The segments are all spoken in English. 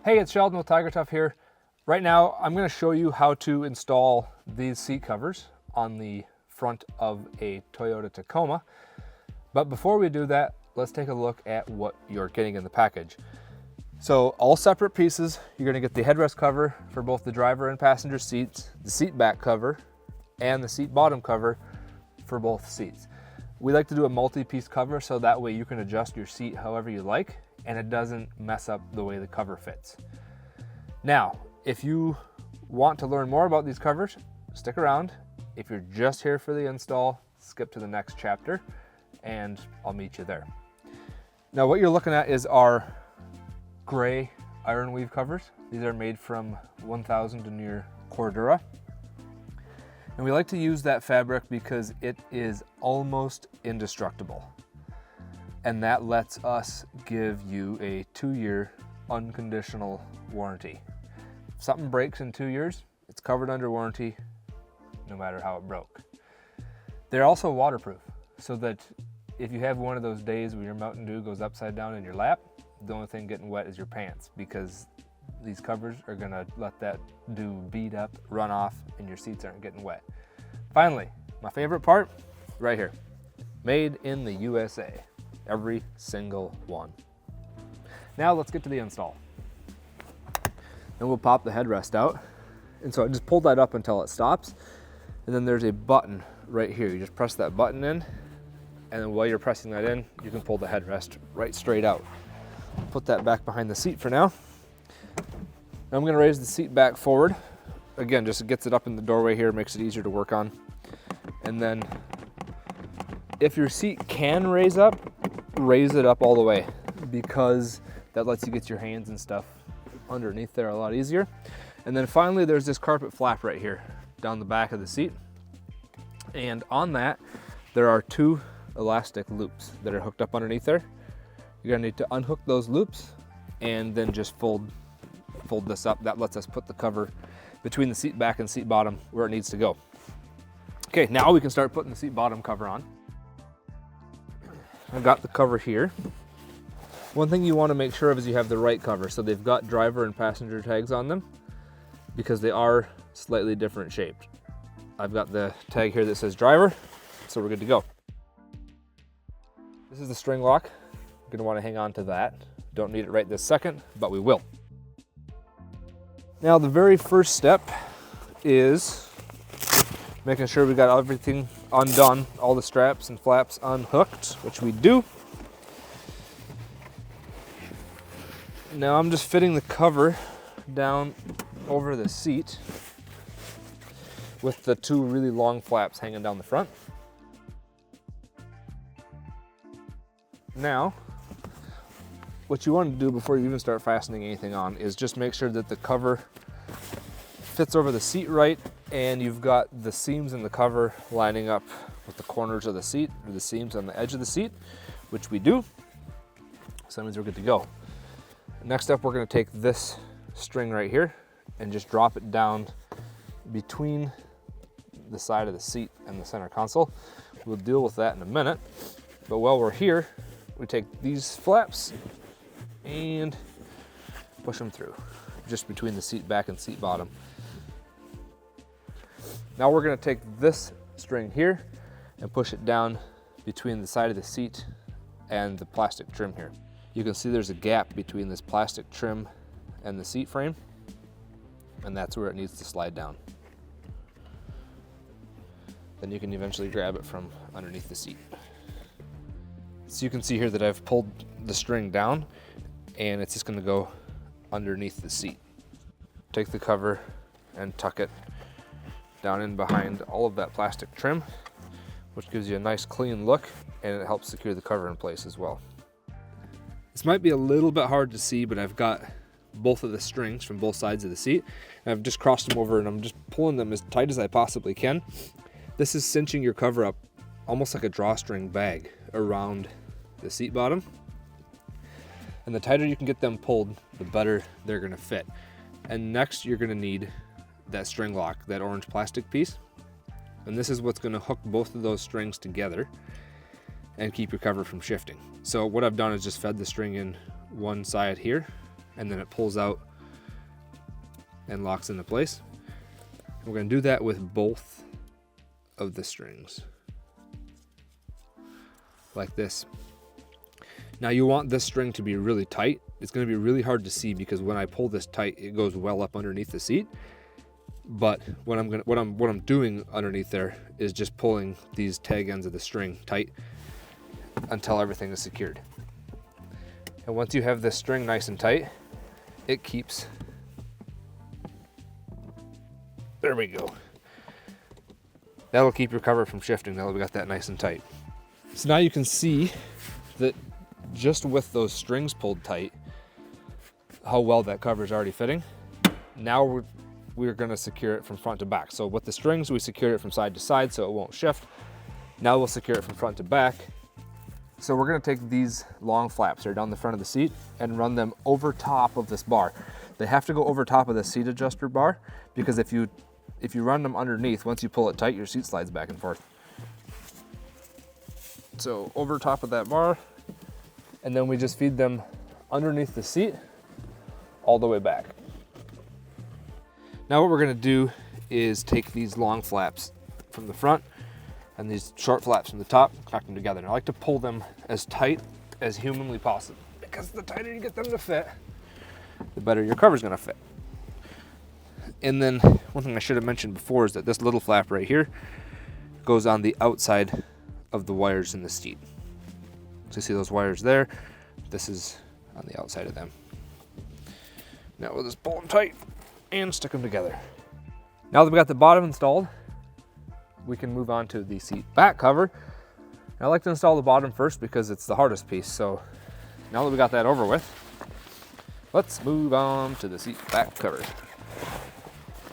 Hey, it's Sheldon with TigerTough here. Right now, I'm going to show you how to install these seat covers on the front of a Toyota Tacoma. But before we do that, let's take a look at what you're getting in the package. So all separate pieces, you're going to get the headrest cover for both the driver and passenger seats, the seat back cover, and the seat bottom cover for both seats. We like to do a multi-piece cover so that way you can adjust your seat however you like and it doesn't mess up the way the cover fits. Now, if you want to learn more about these covers, stick around. If you're just here for the install, skip to the next chapter and I'll meet you there. Now what you're looking at is our gray iron weave covers. These are made from 1000 denier Cordura. And we like to use that fabric because it is almost indestructible. And that lets us give you a 2-year unconditional warranty. If something breaks in 2 years, it's covered under warranty, no matter how it broke. They're also waterproof, so that if you have one of those days where your Mountain Dew goes upside down in your lap, the only thing getting wet is your pants, because these covers are gonna let that dew bead up, run off, and your seats aren't getting wet. Finally, my favorite part, right here. Made in the USA. Every single one. Now let's get to the install. Then we'll pop the headrest out. And so I just pulled that up until it stops. And then there's a button right here. You just press that button in, and then while you're pressing that in, you can pull the headrest right straight out. Put that back behind the seat for now. Now I'm gonna raise the seat back forward. Again, just gets it up in the doorway here, makes it easier to work on. And then if your seat can raise it up all the way, because that lets you get your hands and stuff underneath there a lot easier. And then finally, there's this carpet flap right here down the back of the seat. And on that, there are 2 elastic loops that are hooked up underneath there. You're gonna need to unhook those loops and then just fold this up. That lets us put the cover between the seat back and seat bottom where it needs to go. Okay, now we can start putting the seat bottom cover on. I've got the cover here. One thing you want to make sure of is you have the right cover. So they've got driver and passenger tags on them because they are slightly different shaped. I've got the tag here that says driver, so we're good to go. This is the string lock. You're going to want to hang on to that. Don't need it right this second, but we will. Now the very first step is making sure we got everything undone, all the straps and flaps unhooked, which we do. Now I'm just fitting the cover down over the seat with the 2 really long flaps hanging down the front. Now, what you want to do before you even start fastening anything on is just make sure that the cover fits over the seat right, and you've got the seams in the cover lining up with the corners of the seat, or the seams on the edge of the seat, which we do. So that means we're good to go. Next up, we're going to take this string right here and just drop it down between the side of the seat and the center console. We'll deal with that in a minute, but while we're here, we take these flaps and push them through just between the seat back and seat bottom. Now we're going to take this string here and push it down between the side of the seat and the plastic trim here. You can see there's a gap between this plastic trim and the seat frame, and that's where it needs to slide down. Then you can eventually grab it from underneath the seat. So you can see here that I've pulled the string down and it's just going to go underneath the seat. Take the cover and tuck it down in behind all of that plastic trim, which gives you a nice clean look, and it helps secure the cover in place as well. This might be a little bit hard to see, but I've got both of the strings from both sides of the seat, and I've just crossed them over and I'm just pulling them as tight as I possibly can. This is cinching your cover up almost like a drawstring bag around the seat bottom. And the tighter you can get them pulled, the better they're gonna fit. And next you're gonna need that string lock, that orange plastic piece. And this is what's gonna hook both of those strings together and keep your cover from shifting. So what I've done is just fed the string in one side here, and then it pulls out and locks into place. We're going to do that with both of the strings, like this. Now you want this string to be really tight. It's going to be really hard to see because when I pull this tight, it goes well up underneath the seat. But what I'm doing underneath there is just pulling these tag ends of the string tight until everything is secured. And once you have this string nice and tight, it keeps. There we go. That'll keep your cover from shifting now that we got that nice and tight. So now you can see that just with those strings pulled tight, how well that cover is already fitting. Now we're going to secure it from front to back. So with the strings, we secured it from side to side so it won't shift. Now we'll secure it from front to back. So we're going to take these long flaps here down the front of the seat and run them over top of this bar. They have to go over top of the seat adjuster bar because if you run them underneath, once you pull it tight, your seat slides back and forth. So over top of that bar, and then we just feed them underneath the seat all the way back. Now what we're going to do is take these long flaps from the front and these short flaps from the top, connect them together. And I like to pull them as tight as humanly possible because the tighter you get them to fit, the better your cover's going to fit. And then one thing I should have mentioned before is that this little flap right here goes on the outside of the wires in the seat. So you see those wires there, this is on the outside of them. Now we'll just pull them tight and stick them together. Now that we got the bottom installed, we can move on to the seat back cover. And I like to install the bottom first because it's the hardest piece. So now that we got that over with, let's move on to the seat back cover.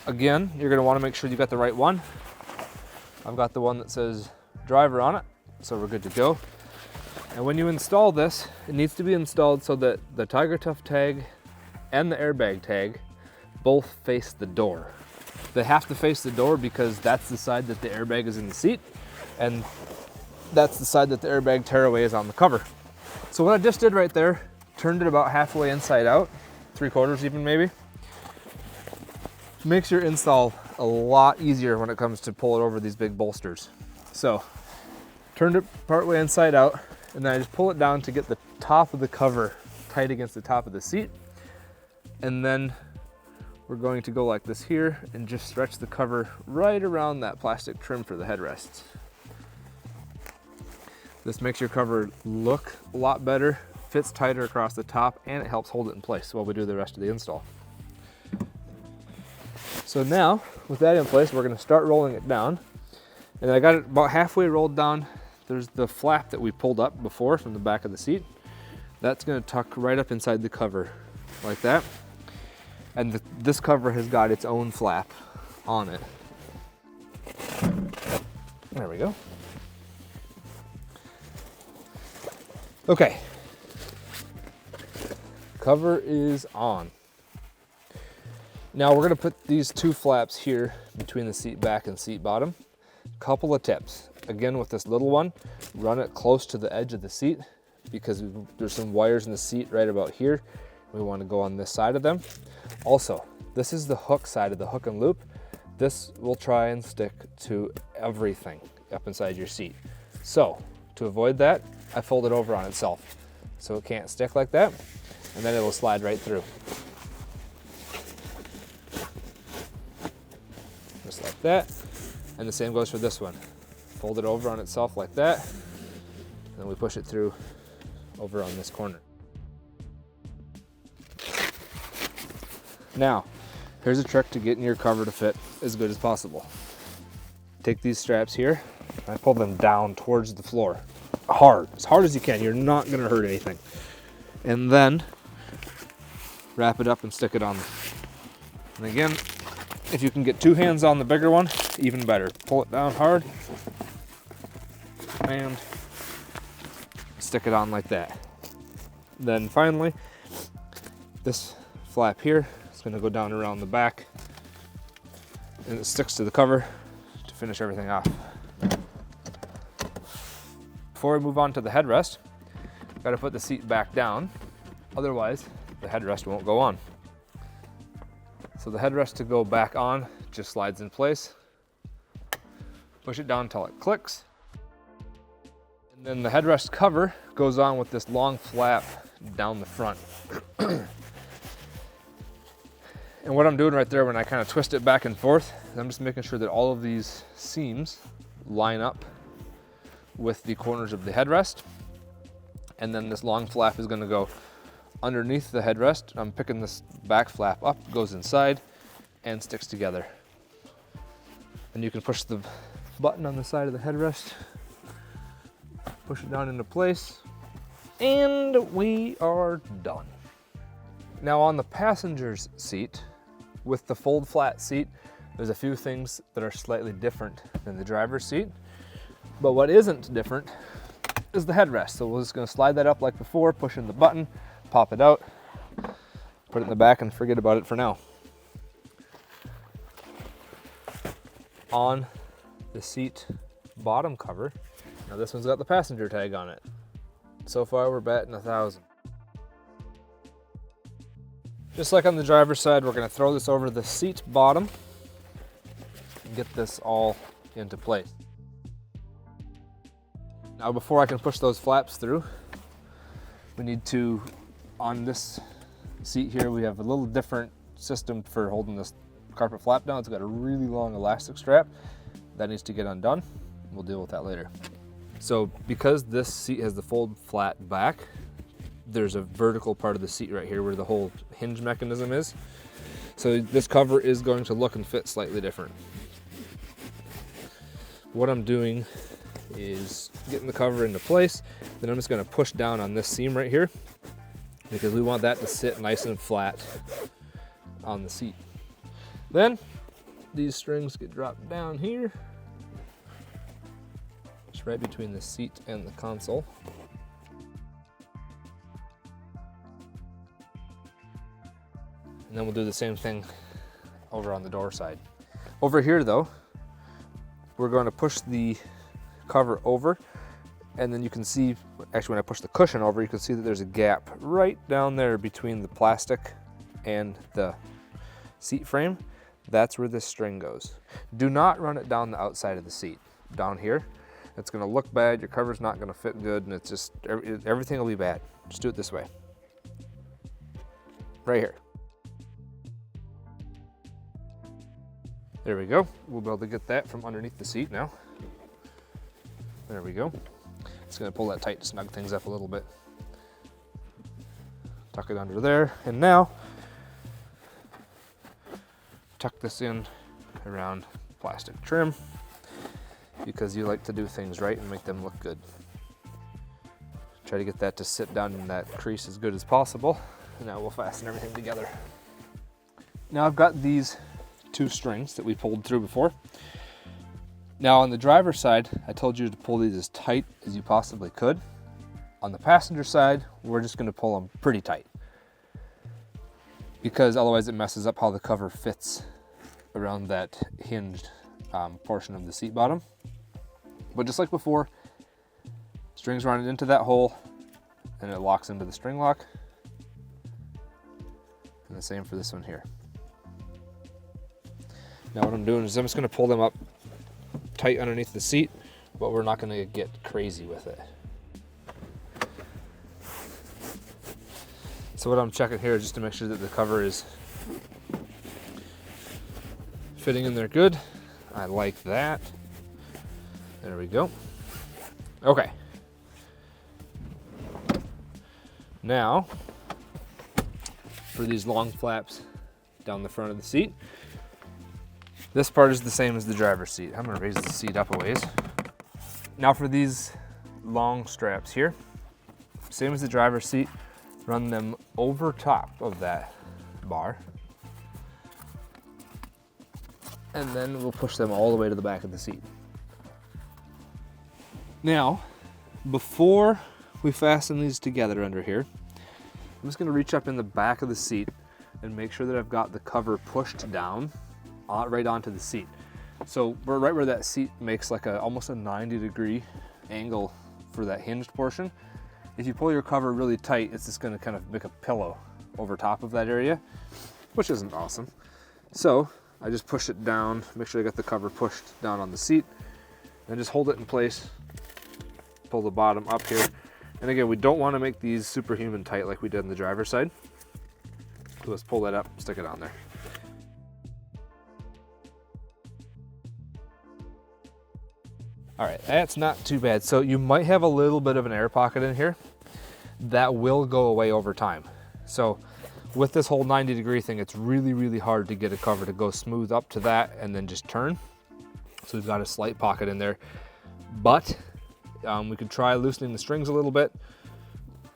Again, you're going to want to make sure you got the right one. I've got the one that says driver on it, so we're good to go. And when you install this, it needs to be installed so that the TigerTough tag and the airbag tag both face the door. They have to face the door because that's the side that the airbag is in the seat, and that's the side that the airbag tearaway is on the cover. So what I just did right there, turned it about halfway inside out, 3/4 even maybe, makes your install a lot easier when it comes to pull it over these big bolsters. So turned it partway inside out, and then I just pull it down to get the top of the cover tight against the top of the seat. And then we're going to go like this here and just stretch the cover right around that plastic trim for the headrests. This makes your cover look a lot better, fits tighter across the top, and it helps hold it in place while we do the rest of the install. So now, with that in place, we're going to start rolling it down. And I got it about halfway rolled down. There's the flap that we pulled up before from the back of the seat. That's going to tuck right up inside the cover like that. And this cover has got its own flap on it. There we go. Okay. Cover is on. Now we're going to put these two flaps here between the seat back and seat bottom. Couple of tips. Again, with this little one, run it close to the edge of the seat because there's some wires in the seat right about here. We want to go on this side of them. Also, this is the hook side of the hook and loop. This will try and stick to everything up inside your seat. So to avoid that, I fold it over on itself so it can't stick like that, and then it'll slide right through. Just like that. And the same goes for this one. Fold it over on itself like that, and then we push it through over on this corner. Now, here's a trick to getting your cover to fit as good as possible. Take these straps here, and I pull them down towards the floor. Hard, as hard as you can. You're not gonna hurt anything. And then wrap it up and stick it on. And again, if you can get two hands on the bigger one, even better. Pull it down hard and stick it on like that. Then finally, this flap here is going to go down around the back, and it sticks to the cover to finish everything off. Before we move on to the headrest, got to put the seat back down, otherwise the headrest won't go on. So the headrest to go back on just slides in place. Push it down until it clicks. And then the headrest cover goes on with this long flap down the front. And what I'm doing right there when I kind of twist it back and forth, I'm just making sure that all of these seams line up with the corners of the headrest. And then this long flap is going to go underneath the headrest. I'm picking this back flap up, goes inside and sticks together. And you can push the button on the side of the headrest, push it down into place, and we are done. Now on the passenger's seat, with the fold flat seat, there's a few things that are slightly different than the driver's seat. But what isn't different is the headrest. So we're just gonna slide that up like before, push in the button, pop it out, put it in the back and forget about it for now. On the seat bottom cover, now this one's got the passenger tag on it. So far we're batting 1,000. Just like on the driver's side, we're going to throw this over the seat bottom and get this all into place. Now before I can push those flaps through, we need to, on this seat here, we have a little different system for holding this carpet flap down. It's got a really long elastic strap that needs to get undone. We'll deal with that later. So because this seat has the fold flat back, there's a vertical part of the seat right here where the whole hinge mechanism is. So this cover is going to look and fit slightly different. What I'm doing is getting the cover into place, then I'm just going to push down on this seam right here because we want that to sit nice and flat on the seat. Then these strings get dropped down here, just right between the seat and the console. And then we'll do the same thing over on the door side. Over here though, we're going to push the cover over, and then you can see, actually when I push the cushion over, you can see that there's a gap right down there between the plastic and the seat frame. That's where this string goes. Do not run it down the outside of the seat, down here. It's gonna look bad, your cover's not gonna fit good, and it's just, everything will be bad. Just do it this way. Right here. There we go. We'll be able to get that from underneath the seat now. There we go. It's going to pull that tight to snug things up a little bit. Tuck it under there. And now, tuck this in around plastic trim because you like to do things right and make them look good. Try to get that to sit down in that crease as good as possible. And now we'll fasten everything together. Now I've got these two strings that we pulled through before. Now on the driver's side, I told you to pull these as tight as you possibly could. On the passenger side, we're just going to pull them pretty tight because otherwise it messes up how the cover fits around that hinged portion of the seat bottom. But just like before, strings run into that hole and it locks into the string lock. And the same for this one here. Now what I'm doing is I'm just going to pull them up tight underneath the seat, but we're not going to get crazy with it. So what I'm checking here is just to make sure that the cover is fitting in there good. I like that. There we go. Okay. Now, for these long flaps down the front of the seat, this part is the same as the driver's seat. I'm gonna raise the seat up a ways. Now for these long straps here, same as the driver's seat, run them over top of that bar. And then we'll push them all the way to the back of the seat. Now, before we fasten these together under here, I'm just gonna reach up in the back of the seat and make sure that I've got the cover pushed down right onto the seat. So we're right where that seat makes like almost a 90-degree angle for that hinged portion. If you pull your cover really tight, it's just gonna kind of make a pillow over top of that area, which isn't awesome. So I just push it down, make sure I got the cover pushed down on the seat, then just hold it in place, pull the bottom up here. And again, we don't want to make these superhuman tight like we did on the driver's side. So let's pull that up, stick it on there. All right, that's not too bad. So you might have a little bit of an air pocket in here. That will go away over time. So with this whole 90-degree thing, it's really, really hard to get a cover to go smooth up to that and then just turn. So we've got a slight pocket in there, but we could try loosening the strings a little bit,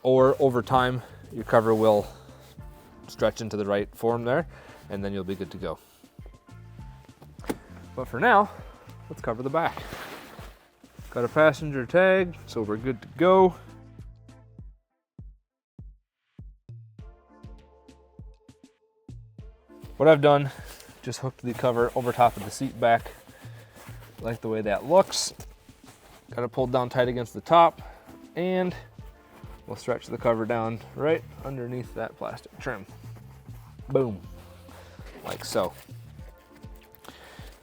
or over time, your cover will stretch into the right form there, and then you'll be good to go. But for now, let's cover the back. Got a passenger tag, so we're good to go. What I've done, just hooked the cover over top of the seat back. Like the way that looks. Got it pulled down tight against the top, and we'll stretch the cover down right underneath that plastic trim. Boom, like so.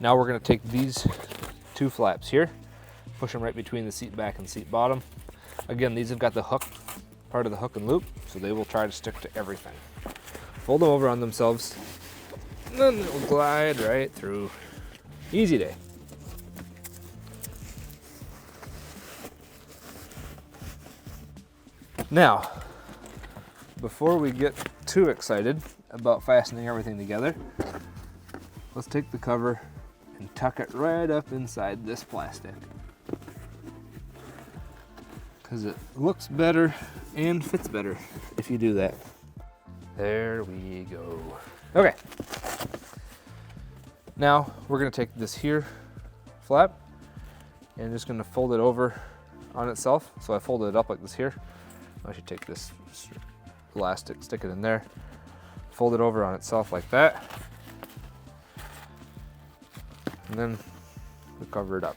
Now we're gonna take these two flaps here, push them right between the seat back and seat bottom. Again, these have got the hook, part of the hook and loop, so they will try to stick to everything. Fold them over on themselves, and then it will glide right through. Easy day. Now, before we get too excited about fastening everything together, let's take the cover and tuck it right up inside this plastic, because it looks better and fits better if you do that. There we go. Okay. Now we're gonna take this here flap and just gonna fold it over on itself. So I folded it up like this here. I should take this elastic, stick it in there, fold it over on itself like that, and then we cover it up.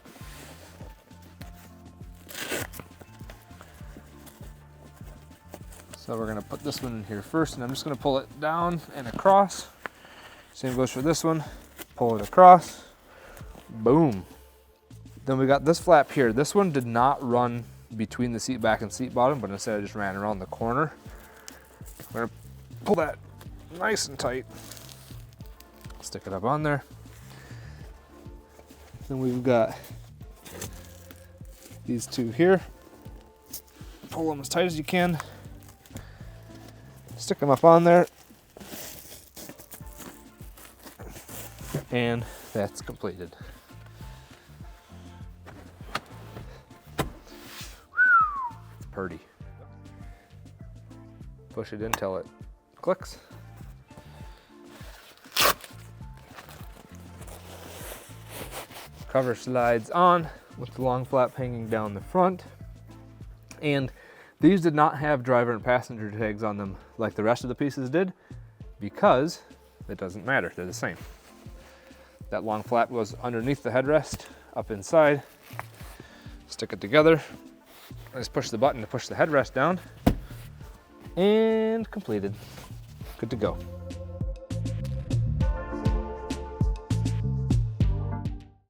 So we're gonna put this one in here first, and I'm just gonna pull it down and across. Same goes for this one. Pull it across, boom. Then we got this flap here. This one did not run between the seat back and seat bottom, but instead I just ran around the corner. We're gonna pull that nice and tight. Stick it up on there. Then we've got these two here. Pull them as tight as you can. Stick them up on there. And that's completed. It's pretty. Push it in till it clicks. Cover slides on with the long flap hanging down the front. And these did not have driver and passenger tags on them like the rest of the pieces did, because it doesn't matter, they're the same. That long flap goes underneath the headrest, up inside. Stick it together. Just push the button to push the headrest down. And completed. Good to go.